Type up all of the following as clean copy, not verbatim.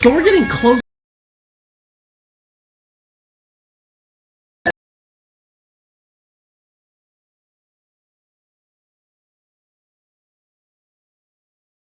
So we're getting close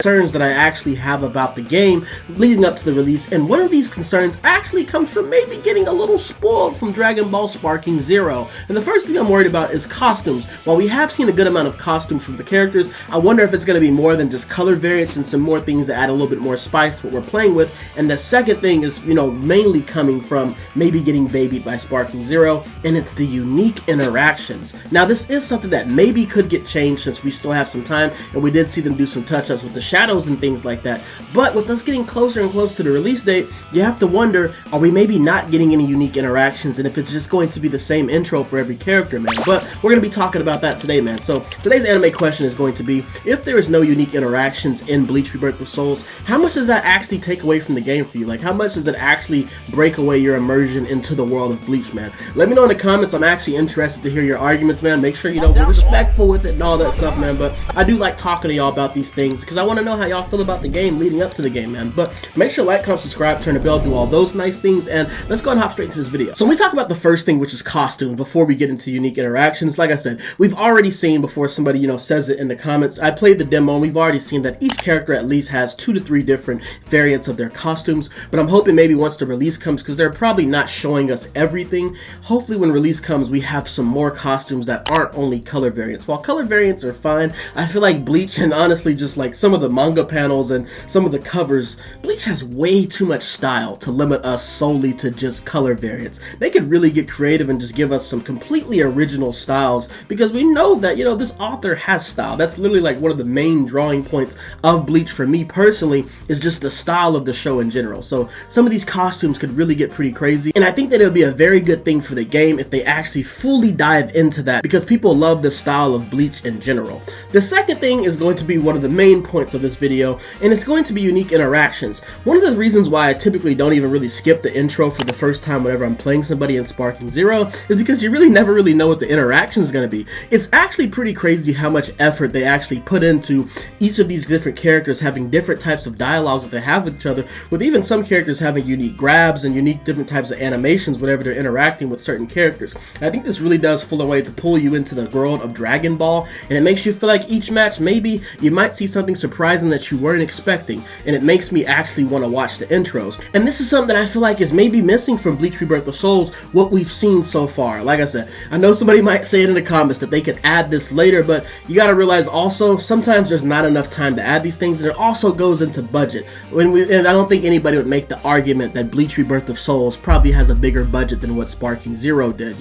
concerns that I actually have about the game leading up to the release, and one of these concerns actually comes from maybe getting a little spoiled from Dragon Ball Sparking Zero. And the first thing I'm worried about is costumes. While we have seen a good amount of costumes from the characters, I wonder if it's going to be more than just color variants and some more things that add a little bit more spice to what we're playing with. And the second thing is, mainly coming from maybe getting babied by Sparking Zero, and it's the unique interactions. Now this is something that maybe could get changed since we still have some time, and we did see them do some touch-ups with the shadows and things like that. But with us getting closer and closer to the release date, you have to wonder, are we maybe not getting any unique interactions, and if it's just going to be the same intro for every character, man. But we're going to be talking about that today, man. So today's anime question is going to be, if there is no unique interactions in Bleach Rebirth of Souls, how much does that actually take away from the game for you? Like, how much does it actually break away your immersion into the world of Bleach, man? Let me know in the comments. I'm actually interested to hear your arguments, man. Make sure you be respectful with it and all that stuff, man. But I do like talking to y'all about these things because I want to know how y'all feel about the game leading up to the game, man. But make sure to like, comment, subscribe, turn the bell, do all those nice things, and let's go and hop straight into this video. So when we talk about the first thing, which is costumes, before we get into unique interactions, like I said, we've already seen before somebody, says it in the comments. I played the demo and we've already seen that each character at least has 2 to 3 different variants of their costumes, but I'm hoping maybe once the release comes, because they're probably not showing us everything, hopefully when release comes we have some more costumes that aren't only color variants. While color variants are fine, I feel like Bleach, and honestly just like some of the manga panels and some of the covers, Bleach has way too much style to limit us solely to just color variants. They could really get creative and just give us some completely original styles, because we know that, this author has style. That's literally like one of the main drawing points of Bleach for me personally, is just the style of the show in general. So some of these costumes could really get pretty crazy, and I think that it would be a very good thing for the game if they actually fully dive into that, because people love the style of Bleach in general. The second thing is going to be one of the main points of this video, and it's going to be unique interactions. One of the reasons why I typically don't even really skip the intro for the first time whenever I'm playing somebody in Sparking Zero is because you really never really know what the interaction is going to be. It's actually pretty crazy how much effort they actually put into each of these different characters having different types of dialogues that they have with each other, with even some characters having unique grabs and unique different types of animations whenever they're interacting with certain characters. And I think this really does full away to pull you into the world of Dragon Ball, and it makes you feel like each match maybe you might see something surprising that you weren't expecting, and it makes me actually want to watch the intros. And this is something that I feel like is maybe missing from Bleach Rebirth of Souls, what we've seen so far. Like I said, I know somebody might say it in the comments that they could add this later, but you gotta realize also sometimes there's not enough time to add these things, and it also goes into budget. And I don't think anybody would make the argument that Bleach Rebirth of Souls probably has a bigger budget than what Sparking Zero did,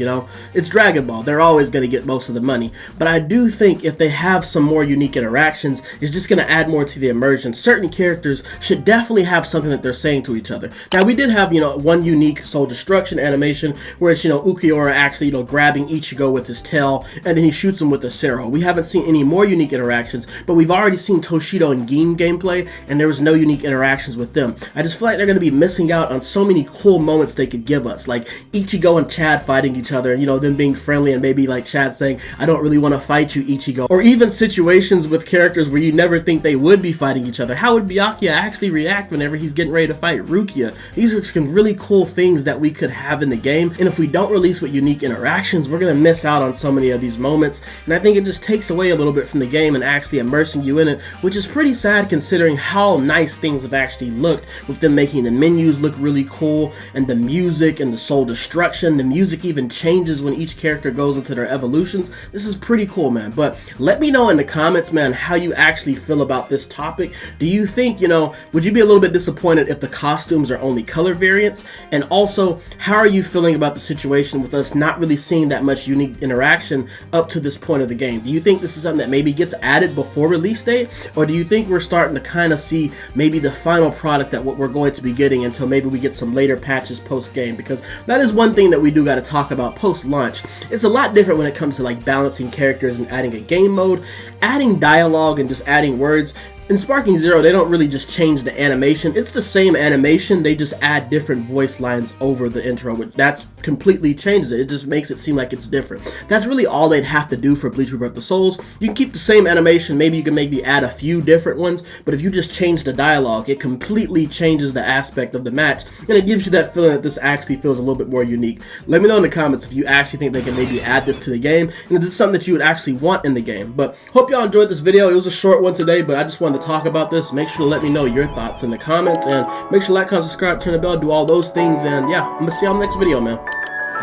It's Dragon Ball, they're always gonna get most of the money. But I do think if they have some more unique interactions, it's just gonna add more to the immersion. Certain characters should definitely have something that they're saying to each other. Now we did have, one unique soul destruction animation where it's, Ukiura actually, grabbing Ichigo with his tail, and then he shoots him with a Sero. We haven't seen any more unique interactions, but we've already seen Toshido and Gin gameplay, and there was no unique interactions with them. I just feel like they're going to be missing out on so many cool moments they could give us, like Ichigo and Chad fighting each other, and, them being friendly, and maybe like Chad saying, I don't really want to fight you, Ichigo. Or even situations with characters where you never think they would be fighting each other. How would Byakuya actually react whenever he's getting ready to fight Rukia? These are some really cool things that we could have in the game, and if we don't release with unique interactions, we're going to miss out on so many of these moments, and I think it just takes away a little bit from the game and actually immersing you in it, which is pretty sad considering how nice things have actually looked, with them making the menus look really cool, and the music and the soul destruction. The music even changes when each character goes into their evolutions. This is pretty cool, man. But let me know in the comments, man, how you actually feel about this topic. Do you think, would you be a little bit disappointed if the costumes are only color variants? And also, how are you feeling about the situation with us not really seeing that much unique interaction up to this point of the game? Do you think this is something that maybe gets added before release date, or do you think we're starting to kind of see maybe the final product that what we're going to be getting until maybe we get some later patches post game? Because that is one thing that we do got to talk about post launch. It's a lot different when it comes to like balancing characters and adding a game mode. Adding dialogue and just adding words In Sparking Zero, they don't really just change the animation. It's the same animation, they just add different voice lines over the intro, which that's completely changes it. It just makes it seem like it's different. That's really all they'd have to do for Bleach Rebirth of Souls. You can keep the same animation, maybe you can maybe add a few different ones, but if you just change the dialogue, it completely changes the aspect of the match, and it gives you that feeling that this actually feels a little bit more unique. Let me know in the comments if you actually think they can maybe add this to the game, and if this is something that you would actually want in the game. But hope y'all enjoyed this video. It was a short one today, but I just wanted to talk about this. Make sure to let me know your thoughts in the comments, and make sure to like, comment, subscribe, turn the bell, do all those things, and yeah, I'm gonna see y'all in the next video, man.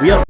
We up.